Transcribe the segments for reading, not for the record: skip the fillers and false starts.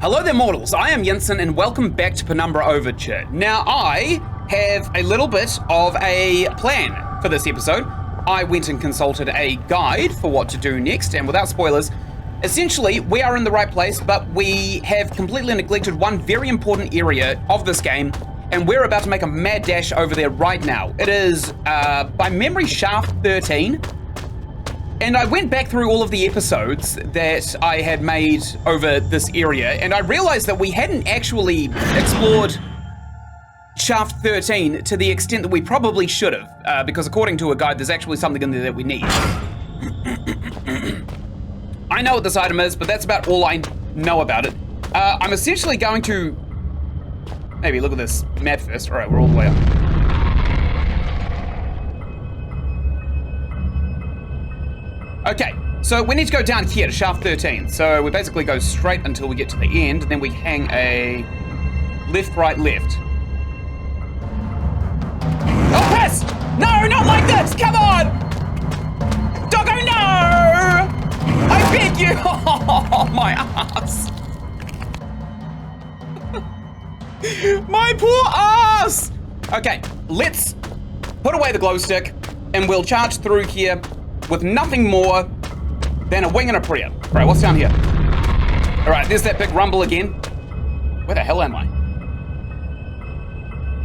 Hello there, mortals. I am Ynsin, and welcome back to Penumbra Overture. Now, I have a little bit of a plan for this episode. I went and consulted a guide for what to do next, and without spoilers, essentially, we are in the right place, but we have completely neglected one very important area of this game, and we're about to make a mad dash over there right now. It is, by memory, Shaft 13. And I went back through all of the episodes that I had made over this area, and I realized that we hadn't actually explored Shaft 13 to the extent that we probably should have, because according to a guide, there's actually something in there that we need. I know what this item is, but that's about all I know about it. I'm essentially going to... Maybe look at this map first. All right, we're all the way up. Okay, so we need to go down here to Shaft 13. So we basically go straight until we get to the end, and then we hang a left, right, left. Oh, press! No, not like this! Come on! Doggo, no! I beg you! Oh, my ass! My poor ass! Okay, let's put away the glow stick, and we'll charge through here with nothing more than a wing and a prayer. All right, what's down here? All right, there's that big rumble again. Where the hell am I?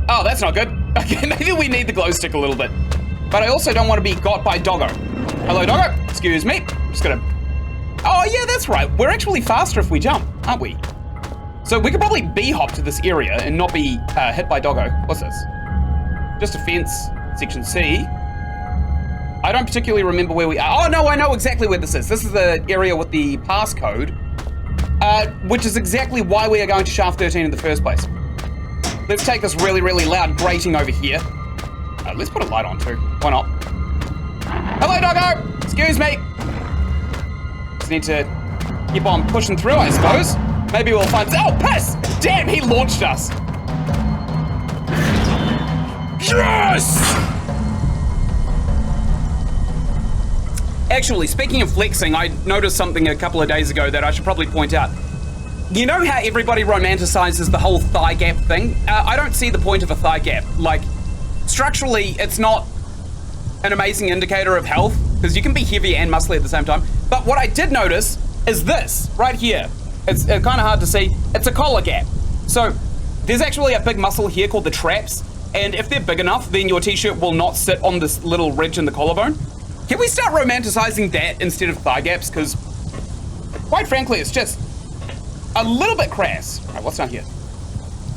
Oh, that's not good. Okay, maybe we need the glow stick a little bit. But I also don't want to be got by Doggo. Hello, Doggo. Excuse me. I'm just gonna... Oh, yeah, that's right. We're actually faster if we jump, aren't we? So we could probably bee-hop to this area and not be hit by Doggo. What's this? Just a fence, section C. I don't particularly remember where we are. Oh, no, I know exactly where this is. This is the area with the passcode, which is exactly why we are going to Shaft 13 in the first place. Let's take this really, really loud grating over here. Let's put a light on, too. Why not? Hello, Doggo! Excuse me! Just need to keep on pushing through, I suppose. Maybe we'll find... Oh, piss! Damn, he launched us! Yes! Actually, speaking of flexing, I noticed something a couple of days ago that I should probably point out. You know how everybody romanticizes the whole thigh gap thing? I don't see the point of a thigh gap. Like, structurally, it's not an amazing indicator of health, because you can be heavy and muscly at the same time. But what I did notice is this, right here. It's kind of hard to see. It's a collar gap. So, there's actually a big muscle here called the traps, and if they're big enough, then your t-shirt will not sit on this little ridge in the collarbone. Can we start romanticizing that instead of thigh gaps? Because, quite frankly, it's just a little bit crass. All right, what's down here?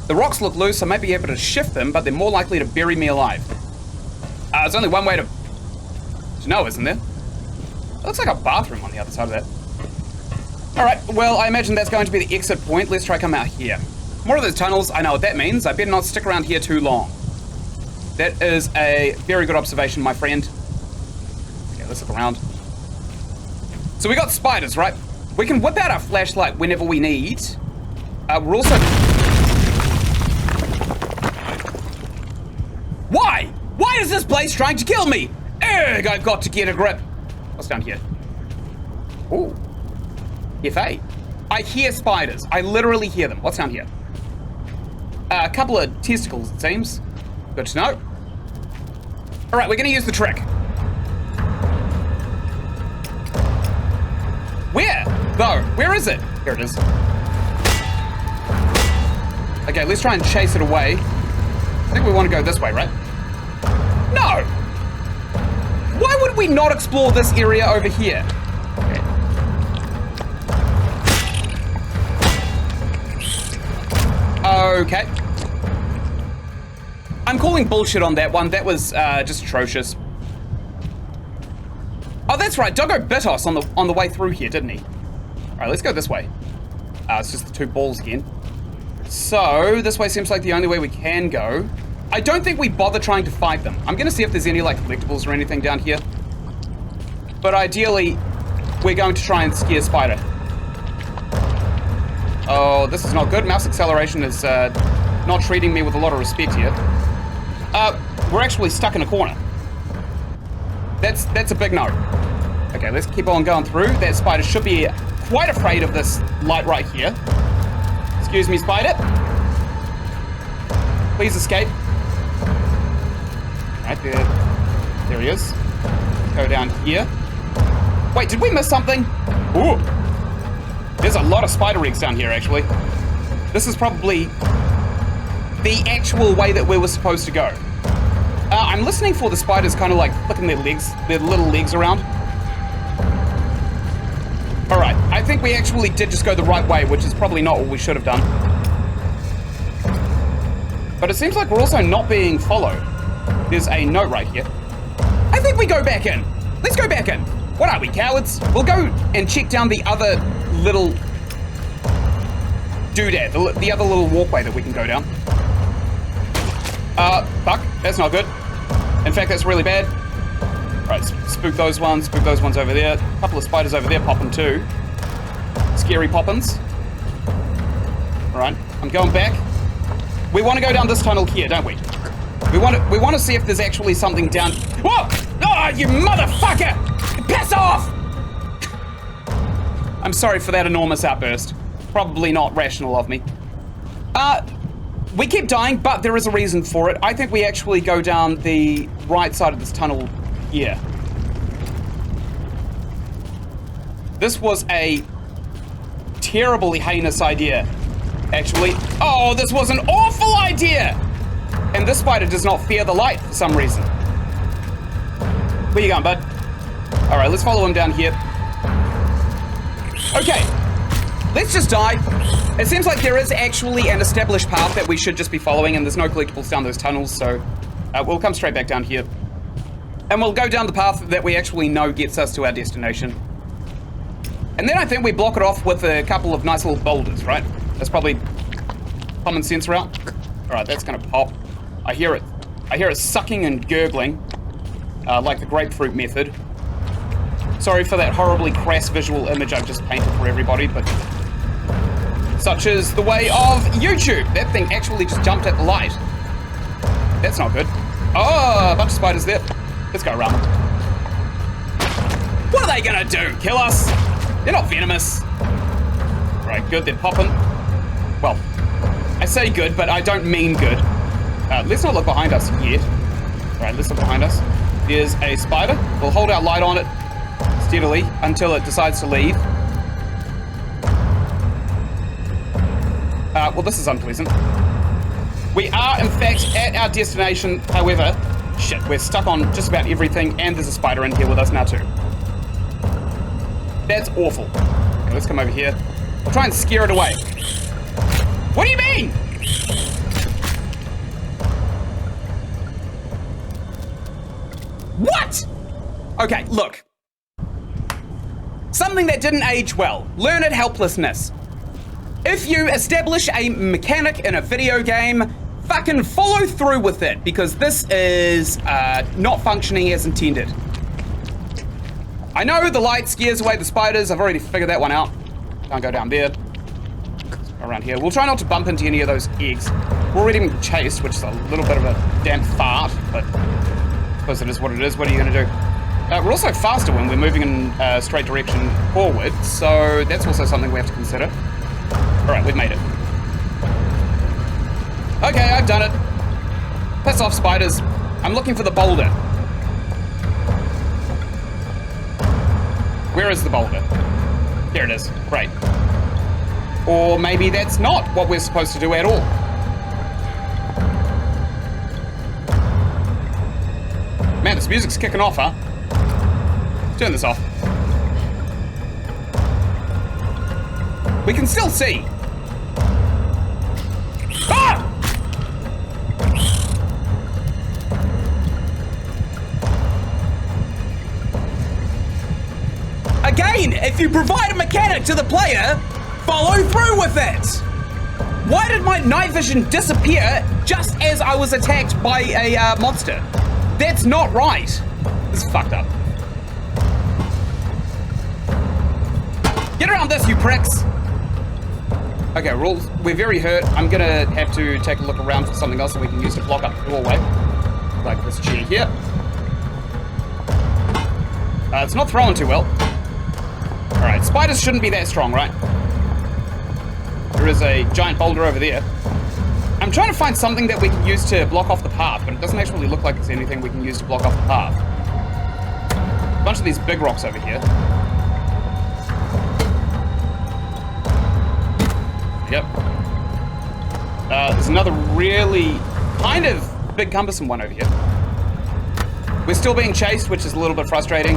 The rocks look loose. I might be able to shift them, but they're more likely to bury me alive. There's only one way to know, isn't there? It looks like a bathroom on the other side of that. All right, well, I imagine that's going to be the exit point. Let's try come out here. More of those tunnels. I know what that means. I better not stick around here too long. That is a very good observation, my friend. Let's look around. So we got spiders, right? We can whip out our flashlight whenever we need. We're also... Why? Why is this place trying to kill me? Ugh, I've got to get a grip. What's down here? Ooh. FA. I hear spiders. I literally hear them. What's down here? A couple of testicles, it seems. Good to know. All right, we're going to use the trick. Where, though? Where is it? Here it is. Okay, let's try and chase it away. I think we want to go this way, right? No! Why would we not explore this area over here? Okay. I'm calling bullshit on that one. That was just atrocious. Oh, that's right. Doggo bit us on the way through here, didn't he? All right, let's go this way. It's just the two balls again. So this way seems like the only way we can go. I don't think we bother trying to fight them. I'm going to see if there's any like collectibles or anything down here. But ideally, we're going to try and scare Spider. Oh, this is not good. Mouse acceleration is not treating me with a lot of respect here. We're actually stuck in a corner. That's a big no. Okay, let's keep on going through. That spider should be quite afraid of this light right here. Excuse me, spider. Please escape. Right there. There he is. Go down here. Wait, did we miss something? Ooh. There's a lot of spider eggs down here, actually. This is probably the actual way that we were supposed to go. I'm listening for the spiders kind of like flicking their little legs around. Alright, I think we actually did just go the right way, which is probably not what we should have done. But it seems like we're also not being followed. There's a note right here. I think we go back in. Let's go back in. What are we, cowards? We'll go and check down the other little doodad, the other little walkway that we can go down. Fuck, that's not good. In fact, that's really bad. Right, spook those ones over there. A couple of spiders over there popping too. Scary poppins. Alright, I'm going back. We want to go down this tunnel here, don't we? We want to see if there's actually something down. Whoa! Oh, you motherfucker! Piss off! I'm sorry for that enormous outburst. Probably not rational of me. We keep dying, but there is a reason for it. I think we actually go down the right side of this tunnel here. This was a terribly heinous idea, actually. Oh, this was an awful idea! And this spider does not fear the light for some reason. Where you going, bud? Alright, let's follow him down here. Okay, let's just die. It seems like there is actually an established path that we should just be following, and there's no collectibles down those tunnels, so we'll come straight back down here. And we'll go down the path that we actually know gets us to our destination. And then I think we block it off with a couple of nice little boulders, right? That's probably common sense route. Alright, that's gonna pop. I hear it. I hear it sucking and gurgling, like the grapefruit method. Sorry for that horribly crass visual image I've just painted for everybody, but such is the way of YouTube. That thing actually just jumped at the light. That's not good. Oh, a bunch of spiders there. Let's go around them. What are they gonna do? Kill us? They're not venomous. Right, good, they're popping. Well, I say good, but I don't mean good. Let's not look behind us yet. Alright, let's look behind us. There's a spider. We'll hold our light on it steadily until it decides to leave. Well, this is unpleasant. We are, in fact, at our destination. However, shit, we're stuck on just about everything, and there's a spider in here with us now, too. That's awful. Okay, let's come over here. We'll try and scare it away. What do you mean? What? Okay, look. Something that didn't age well. Learned helplessness. If you establish a mechanic in a video game, fucking follow through with it, because this is not functioning as intended. I know the light scares away the spiders. I've already figured that one out. Can't go down there. Let's go around here. We'll try not to bump into any of those eggs. We're already being chased, which is a little bit of a damn fart, but I suppose it is what it is. What are you going to do? We're also faster when we're moving in a straight direction forward, so that's also something we have to consider. Alright, we've made it. Okay, I've done it. Piss off, spiders. I'm looking for the boulder. Where is the boulder? There it is. Great. Or maybe that's not what we're supposed to do at all. Man, this music's kicking off, huh? Let's turn this off. We can still see. Ah! Again, if you provide a mechanic to the player, follow through with it. Why did my night vision disappear just as I was attacked by a monster? That's not right. This is fucked up. Get around this, you pricks. Okay, we're very hurt. I'm gonna have to take a look around for something else that we can use to block up the doorway. Like this chair here. It's not throwing too well. Alright, spiders shouldn't be that strong, right? There is a giant boulder over there. I'm trying to find something that we can use to block off the path, but it doesn't actually look like there's anything we can use to block off the path. A bunch of these big rocks over here. Yep. There's another really kind of big cumbersome one over here. We're still being chased, which is a little bit frustrating.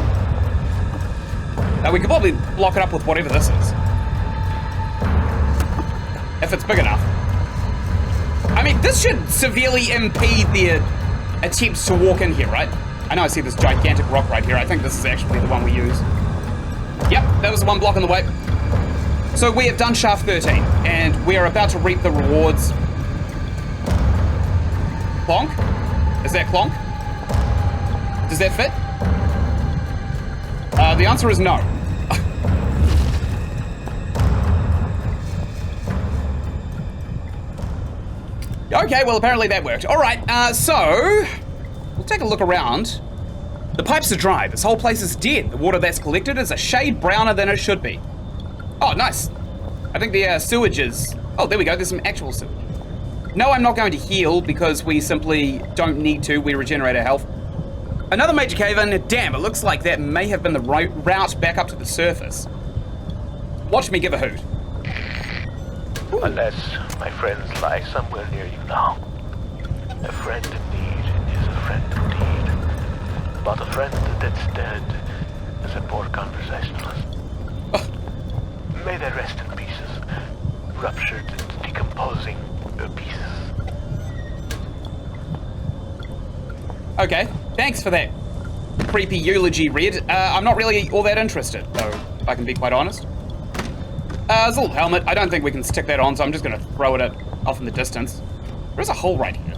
We could probably block it up with whatever this is. If it's big enough. I mean, this should severely impede the attempts to walk in here, right? I know I see this gigantic rock right here. I think this is actually the one we use. Yep, that was the one blocking the way. So we have done shaft 13, and we are about to reap the rewards. Clonk? Is that clonk? Does that fit? The answer is no. Okay, well, apparently that worked. All right, so we'll take a look around. The pipes are dry. This whole place is dead. The water that's collected is a shade browner than it should be. Oh, nice. I think the sewage is... Oh, there we go. There's some actual sewage. No, I'm not going to heal because we simply don't need to. We regenerate our health. Another major cave-in. Damn, it looks like that may have been the route back up to the surface. Watch me give a hoot. Ooh. Unless my friends lie somewhere near you now. A friend in need is a friend indeed. But a friend that's dead is a poor conversationalist. Oh. May they rest in pieces, ruptured and decomposing pieces. Okay, thanks for that creepy eulogy, Red. I'm not really all that interested, though, if I can be quite honest. There's a little helmet. I don't think we can stick that on, so I'm just going to throw it off in the distance. There's a hole right here.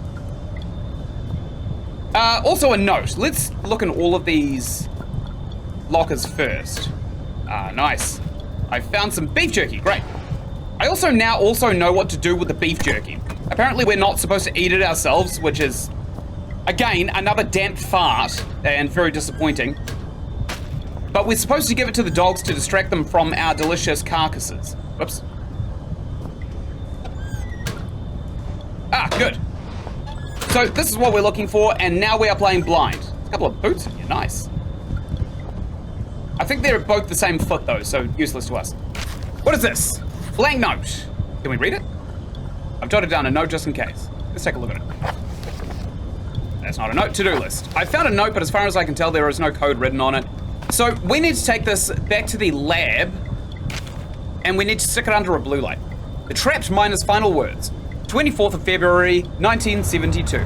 Also a note. Let's look in all of these lockers first. Nice. I found some beef jerky. Great. I also now know what to do with the beef jerky. Apparently we're not supposed to eat it ourselves, which is, again, another damp fart and very disappointing. But we're supposed to give it to the dogs to distract them from our delicious carcasses. Whoops. Ah, good. So this is what we're looking for, and now we are playing blind. A couple of boots in here, nice. I think they're both the same foot though, so useless to us. What is this? Blank note. Can we read it? I've jotted down a note just in case. Let's take a look at it. That's not a note. To-do list. I found a note, but as far as I can tell, there is no code written on it. So we need to take this back to the lab, and we need to stick it under a blue light. The trapped miner's final words. 24th of February, 1972.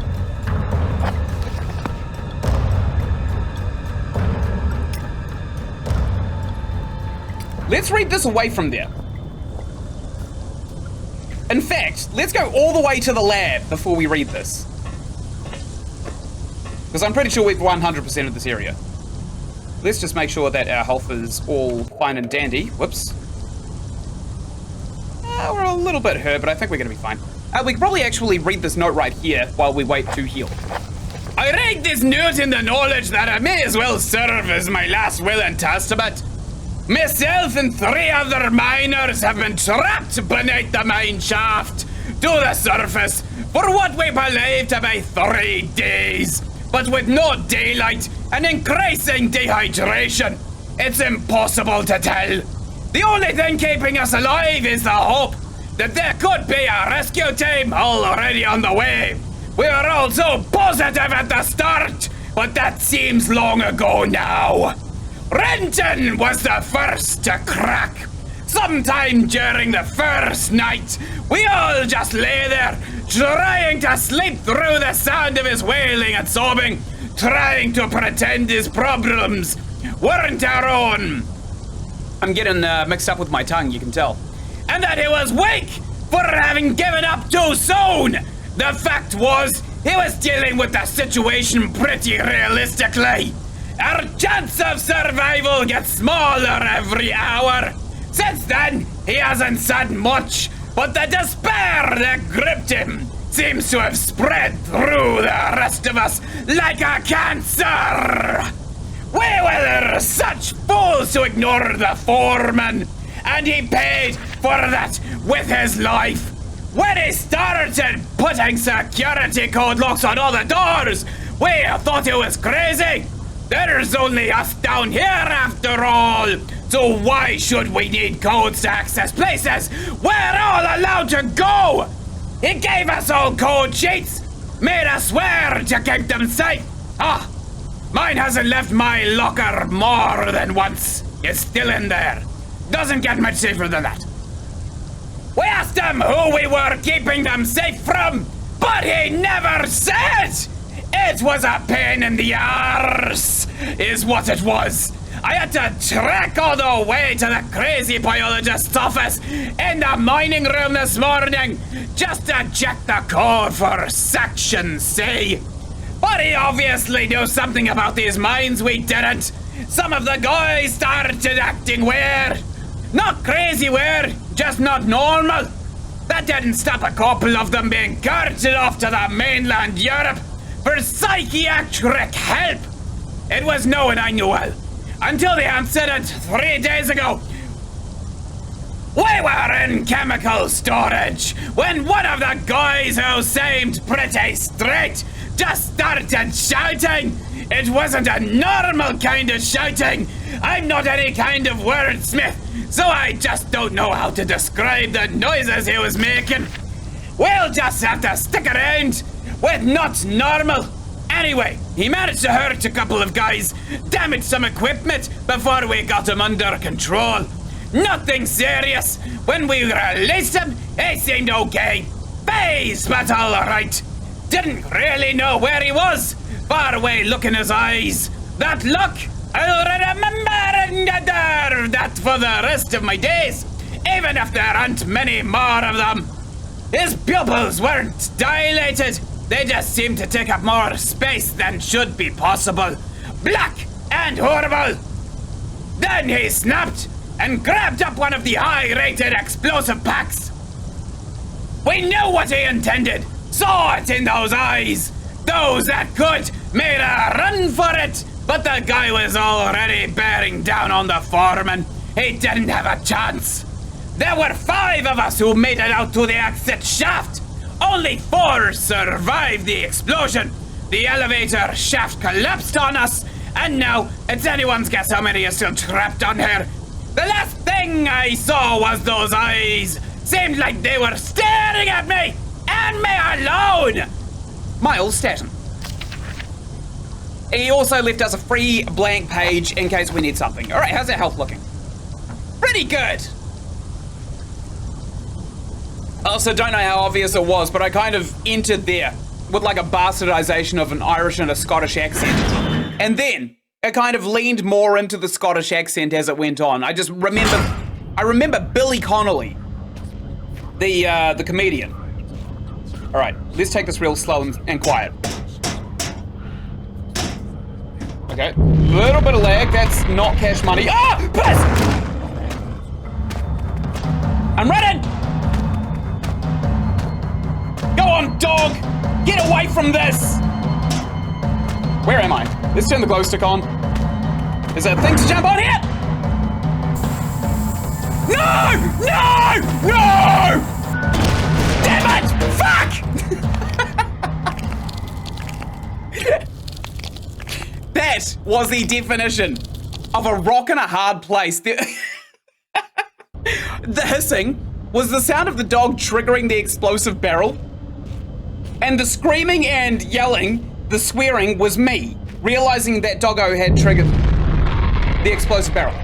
Let's read this away from there. In fact, let's go all the way to the lab before we read this. Because I'm pretty sure we've 100% of this area. Let's just make sure that our health is all fine and dandy. Whoops. We're a little bit hurt, but I think we're going to be fine. We can probably actually read this note right here while we wait to heal. I read this note in the knowledge that I may as well serve as my last will and testament. Myself and 3 other miners have been trapped beneath the mine shaft to the surface for what we believe to be 3 days. But with no daylight and increasing dehydration, it's impossible to tell. The only thing keeping us alive is the hope that there could be a rescue team already on the way. We were all so positive at the start, but that seems long ago now. Renton was the first to crack. Sometime during the first night, we all just lay there, trying to sleep through the sound of his wailing and sobbing, trying to pretend his problems weren't our own. I'm getting mixed up with my tongue, you can tell. And that he was weak for having given up too soon. The fact was, he was dealing with the situation pretty realistically. Our chance of survival gets smaller every hour. Since then, he hasn't said much, but the despair that gripped him seems to have spread through the rest of us like a cancer. We were such fools to ignore the foreman, and he paid for that with his life. When he started putting security code locks on all the doors, we thought he was crazy. There's only us down here after all. So why should we need codes to access places we're all allowed to go? He gave us all code sheets, made us swear to keep them safe. Ah, mine hasn't left my locker more than once. It's still in there. Doesn't get much safer than that. We asked him who we were keeping them safe from, but he never said. It was a pain in the arse, is what it was. I had to trek all the way to the crazy biologist's office in the mining room this morning just to check the code for Section C. But he obviously knew something about these mines we didn't. Some of the guys started acting weird. Not crazy weird, just not normal. That didn't stop a couple of them being carted off to the mainland Europe for psychiatric help. It was known I knew well. Until the incident 3 days ago. We were in chemical storage when one of the guys who seemed pretty straight just started shouting. It wasn't a normal kind of shouting. I'm not any kind of wordsmith, so I just don't know how to describe the noises he was making. We'll just have to stick around with not normal. Anyway, he managed to hurt a couple of guys, damage some equipment before we got him under control. Nothing serious. When we released him, he seemed okay. Phased, but all right. Didn't really know where he was. Far away look in his eyes. That look, I'll remember that for the rest of my days, even if there aren't many more of them. His pupils weren't dilated. They just seemed to take up more space than should be possible. Black and horrible. Then he snapped and grabbed up one of the high-rated explosive packs. We knew what he intended. Saw it in those eyes. Those that could made a run for it. But the guy was already bearing down on the foreman. He didn't have a chance. There were 5 of us who made it out to the exit shaft. Only 4 survived the explosion. The elevator shaft collapsed on us, and now it's anyone's guess how many are still trapped on here. The last thing I saw was those eyes. Seemed like they were staring at me, and me alone. Miles Staton. He also left us a free blank page in case we need something. All right, how's our health looking? Pretty good. Also, don't know how obvious it was, but I kind of entered there with like a bastardization of an Irish and a Scottish accent. And then it kind of leaned more into the Scottish accent as it went on. I remember Billy Connolly, the comedian. All right, let's take this real slow and quiet. Okay, little bit of lag, that's not cash money. Ah, piss! I'm running! Go on, dog! Get away from this! Where am I? Let's turn the glow stick on. Is there a thing to jump on here? No! No! No! Damn it! Fuck! That was the definition of a rock in a hard place. The hissing was the sound of the dog triggering the explosive barrel. And the screaming and yelling, the swearing, was me realizing that doggo had triggered the explosive barrel.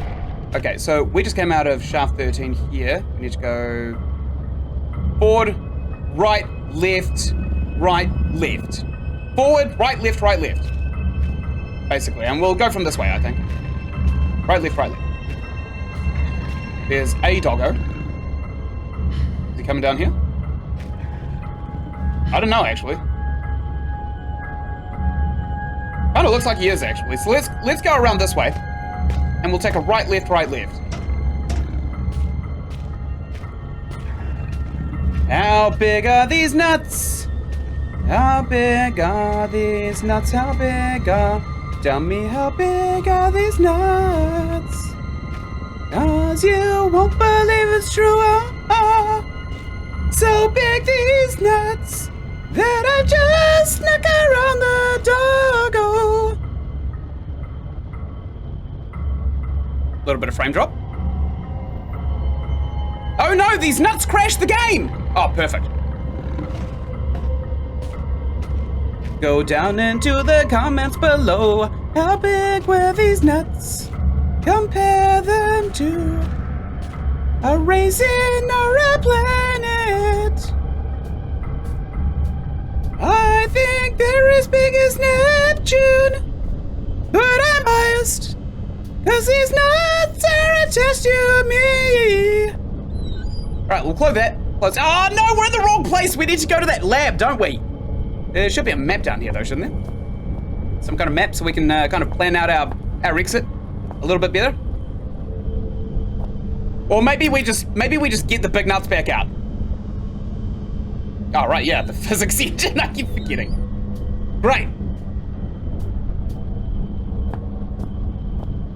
Okay, so we just came out of shaft 13 here. We need to go forward, right, left, right, left. Forward, right, left, right, left. Basically, and we'll go from this way, I think. Right, left, right, left. There's a doggo. Is he coming down here? I don't know, actually. Oh, no, looks like he is, actually. So let's go around this way. And we'll take a right, left, right, left. How big are these nuts? How big are these nuts? How big are... Tell me how big are these nuts? 'Cause 'cause you won't believe it's true. So big these nuts that I just snuck around the doggo. A little bit of frame drop. Oh no, these nuts crashed the game! Oh, perfect. Go down into the comments below. How big were these nuts? Compare them to a raisin or a planet. I think they're as big as Neptune, but I'm biased, 'cause these nuts are a test to me. Alright, we'll close that. Close. Oh no, we're in the wrong place. We need to go to that lab, don't we? There should be a map down here though, shouldn't there? Some kind of map so we can kind of plan out our exit a little bit better. Or maybe we just get the big nuts back out. Oh right, yeah, the physics engine, I keep forgetting. Great.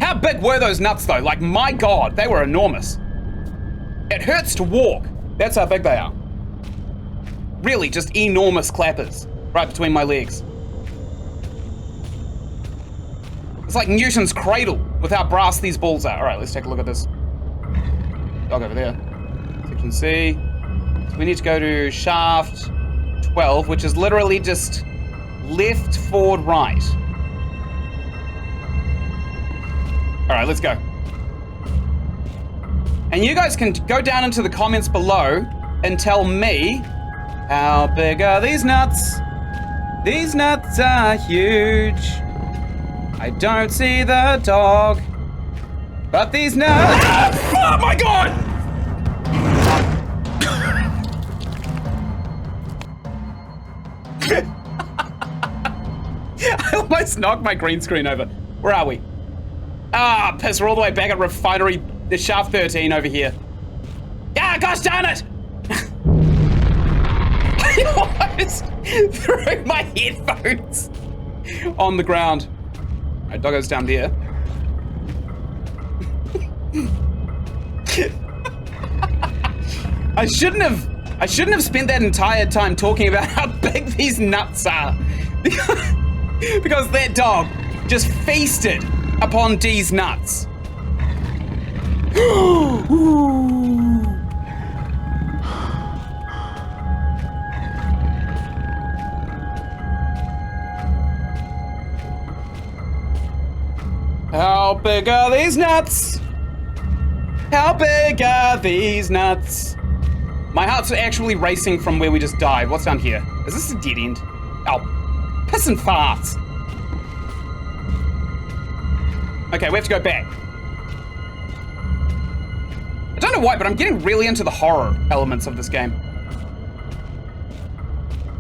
How big were those nuts though? Like, my God, they were enormous. It hurts to walk. That's how big they are. Really, just enormous clappers right between my legs. It's like Newton's cradle with how brass these balls are. All right, let's take a look at this. Dog over there. Section C. So we need to go to shaft 12, which is literally just left, forward, right. All right, let's go. And you guys can go down into the comments below and tell me, how big are these nuts? These nuts are huge. I don't see the dog, but these nuts... Ah! Oh my God! I almost knocked my green screen over. Where are we? Ah, piss, we're all the way back at Refinery, the shaft 13 over here. Ah, gosh darn it! I almost threw my headphones on the ground. Alright, doggo's down there. I shouldn't have spent that entire time talking about how big these nuts are. Because that dog just feasted upon D's nuts. How big are these nuts? How big are these nuts? My heart's actually racing from where we just died. What's down here? Is this a dead end? Oh, piss and farts. Okay, we have to go back. I don't know why, but I'm getting really into the horror elements of this game.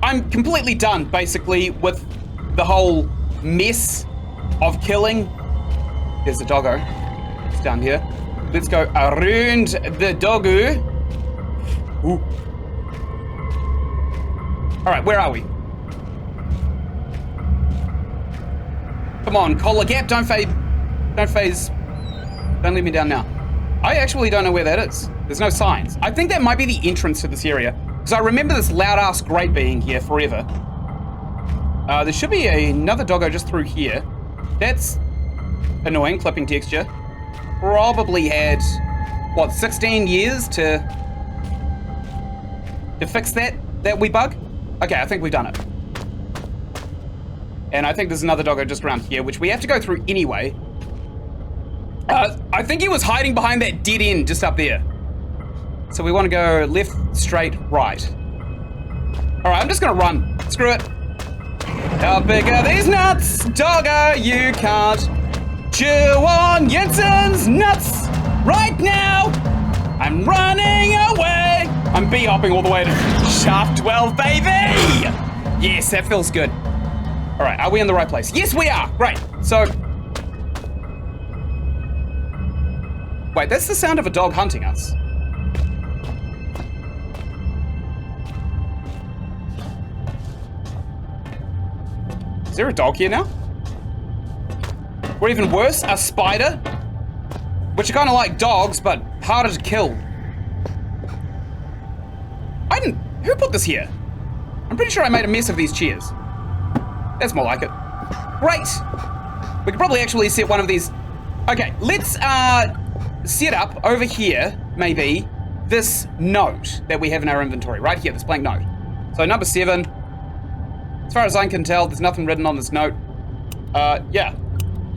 I'm completely done, basically, with the whole mess of killing. There's the doggo. It's down here. Let's go around the doggo. Ooh. All right, where are we? Come on, collar gap, don't phase. Don't leave me down now. I actually don't know where that is. There's no signs. I think that might be the entrance to this area, because I remember this loud-ass grate being here forever. There should be another doggo just through here. That's annoying, clipping texture. Probably had, what, 16 years to fix that wee bug? Okay, I think we've done it. And I think there's another doggo just around here, which we have to go through anyway. I think he was hiding behind that dead end just up there. So we want to go left, straight, right. All right, I'm just gonna run. Screw it. How big are these nuts? Doggo, you can't chew on Ynsin's nuts right now. I'm running away. I'm bee-hopping all the way to shaft 12, baby. Yes, that feels good. All right, are we in the right place? Yes, we are. Great. So, wait, that's the sound of a dog hunting us. Is there a dog here now? Or even worse, a spider? Which are kind of like dogs, but harder to kill. Who put this here? I'm pretty sure I made a mess of these chairs. That's more like it. Great. We could probably actually set one of these. Okay, let's set up over here, maybe, this note that we have in our inventory. Right here, this blank note. So number 7. As far as I can tell, there's nothing written on this note. Yeah.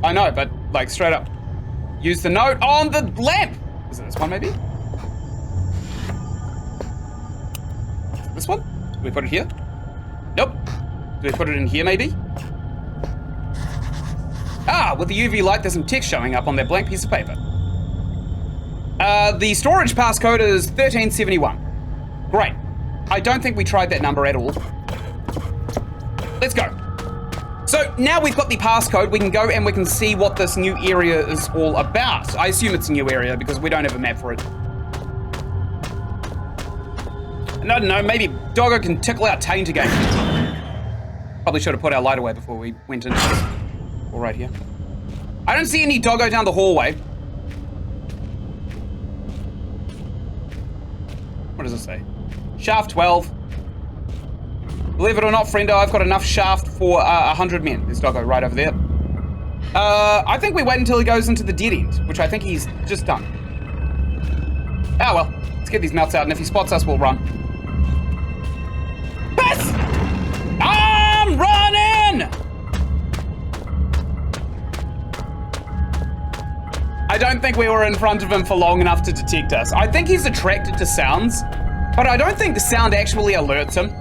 I know, but like straight up. Use the note on the lamp. Is it this one maybe? This one? Do we put it here? Nope. Do we put it in here maybe? Ah, with the UV light, there's some text showing up on that blank piece of paper. The storage passcode is 1371. Great. I don't think we tried that number at all. Let's go. So now we've got the passcode, we can go and we can see what this new area is all about. I assume it's a new area because we don't have a map for it. And I don't know, maybe Doggo can tickle our taint again. Probably should have put our light away before we went into this. Or right here. I don't see any Doggo down the hallway. What does it say? Shaft 12. Believe it or not, friendo, I've got enough shaft for 100 men. There's Doggo right over there. I think we wait until he goes into the dead end, which I think he's just done. Ah, well. Let's get these mouths out, and if he spots us, we'll run. Piss! I'm running! I don't think we were in front of him for long enough to detect us. I think he's attracted to sounds, but I don't think the sound actually alerts him.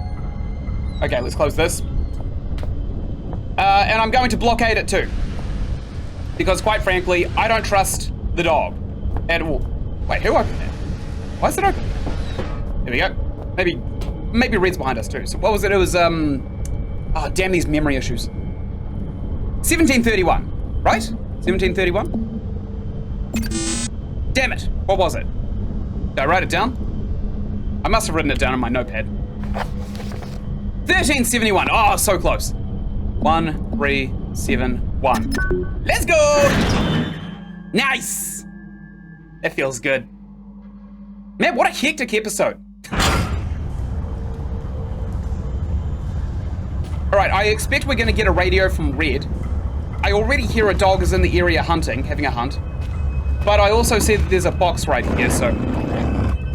Okay, let's close this. And I'm going to blockade it too. Because quite frankly, I don't trust the dog at all. Wait, who opened that? Why is it open? There we go. Maybe Red's behind us too. So what was it? It was, oh, damn these memory issues. 1731, right? 1731? Damn it. What was it? Did I write it down? I must have written it down on my notepad. 1371. Oh, so close. 1371. Let's go! Nice! That feels good. Man, what a hectic episode. Alright, I expect we're gonna get a radio from Red. I already hear a dog is in the area hunting, having a hunt. But I also see that there's a box right here, so...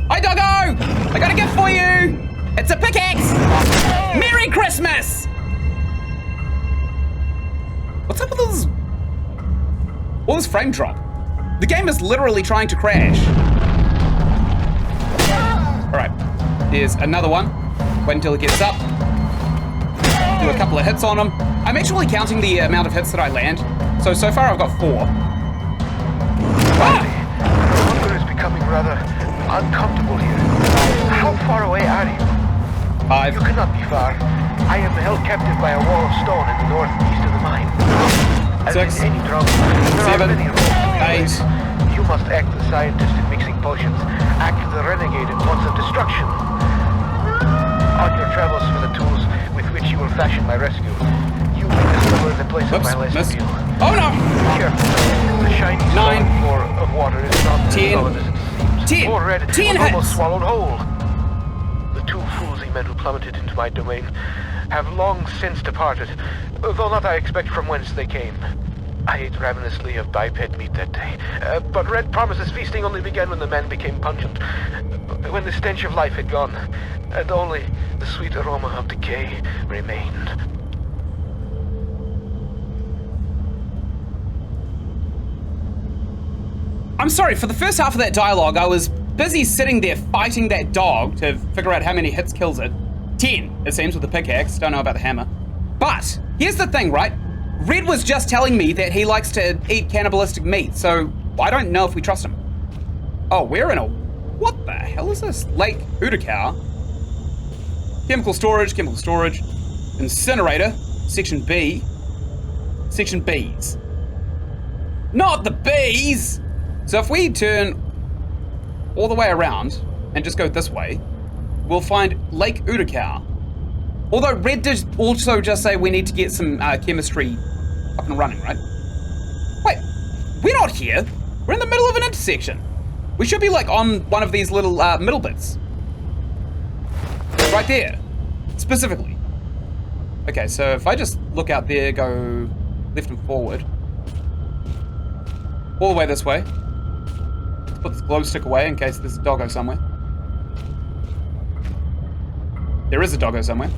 Hi, doggo! I got a gift for you! It's a pickaxe! Merry Christmas! What's up with all this frame drop? The game is literally trying to crash. Alright, there's another one. Wait until it gets up. Do a couple of hits on him. I'm actually counting the amount of hits that I land. So far I've got 4. Ah! The hunger is becoming rather uncomfortable here. How far away are you? 5. You cannot be far. I am held captive by a wall of stone in the northeast of the mine. As 6. in any drama, there 7. are many roads to be 8. traced. You must act the scientist in mixing potions, act the renegade in plots of destruction. On your travels for the tools with which you will fashion my rescue, you will discover the place of my last missed. meal. Oh no! Careful. The shiny 9. stone floor of water is not as 10. solid as it seems. 10. More red 10 was almost hits. swallowed whole. The 2 foolsy men who plummeted into my domain have long since departed, though not I expect from whence they came. I ate ravenously of biped meat that day, but Red promises feasting only began when the man became pungent, when the stench of life had gone, and only the sweet aroma of decay remained. I'm sorry, for the first half of that dialogue, I was busy sitting there fighting that dog to figure out how many hits kills it. 10, it seems, with the pickaxe. Don't know about the hammer. But here's the thing, right? Red was just telling me that he likes to eat cannibalistic meat, so I don't know if we trust him. Oh, we're in a... What the hell is this? Lake Utica. Chemical storage, incinerator, section B, section B's. Not the bees! So if we turn all the way around and just go this way, we'll find Lake Utica. Although Red did also just say we need to get some chemistry up and running, right? Wait, we're not here. We're in the middle of an intersection. We should be like on one of these little middle bits. Right there, specifically. Okay, so if I just look out there, go left and forward. All the way this way. Let's put this glow stick away in case there's a doggo somewhere. There is a doggo somewhere.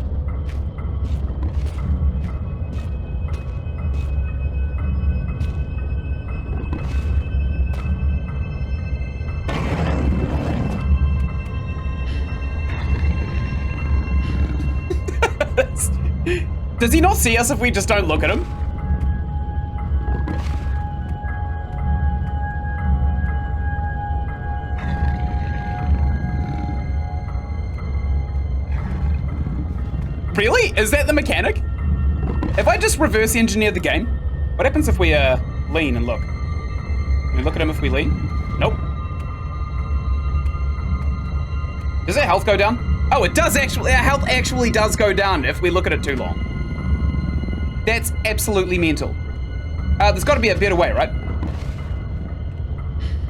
Does he not see us if we just don't look at him? Really? Is that the mechanic? If I just reverse engineer the game, what happens if we lean and look? Can we look at him if we lean? Nope. Does our health go down? Oh, it does actually. Our health actually does go down if we look at it too long. That's absolutely mental. There's got to be a better way, right?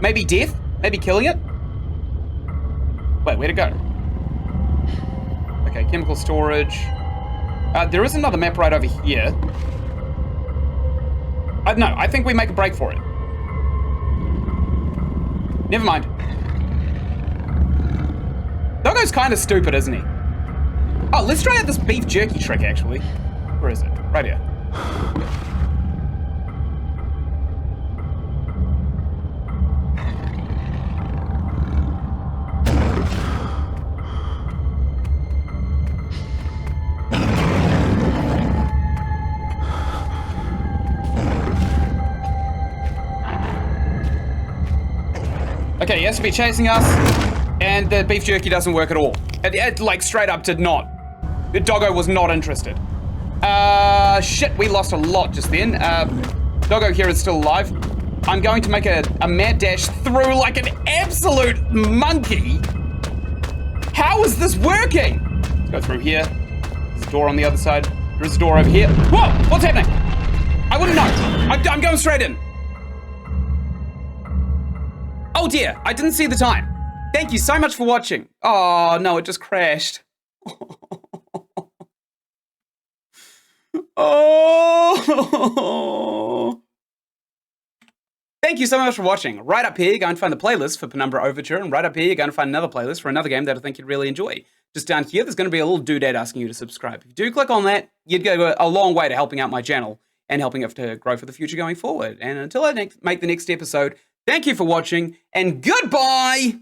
Maybe death? Maybe killing it? Wait, where'd it go? Okay, chemical storage. There is another map right over here. No, I think we make a break for it. Never mind. Doggo's kind of stupid, isn't he? Oh, let's try out this beef jerky trick, actually. Where is it? Right here. Okay, he has to be chasing us, and the beef jerky doesn't work at all. It like straight up did not. The doggo was not interested. Shit, we lost a lot just then. Doggo here is still alive. I'm going to make a mad dash through like an absolute monkey. How is this working? Let's go through here. There's a door on the other side. There's a door over here. Whoa, what's happening? I wouldn't know. I'm going straight in. Oh dear, I didn't see the time. Thank you so much for watching. Oh no, it just crashed. Oh. Thank you so much for watching. Right up here, you're going to find the playlist for Penumbra Overture, and right up here, you're going to find another playlist for another game that I think you'd really enjoy. Just down here, there's going to be a little doodad asking you to subscribe. If you do click on that, you'd go a long way to helping out my channel and helping it to grow for the future going forward. And until I make the next episode, thank you for watching, and goodbye!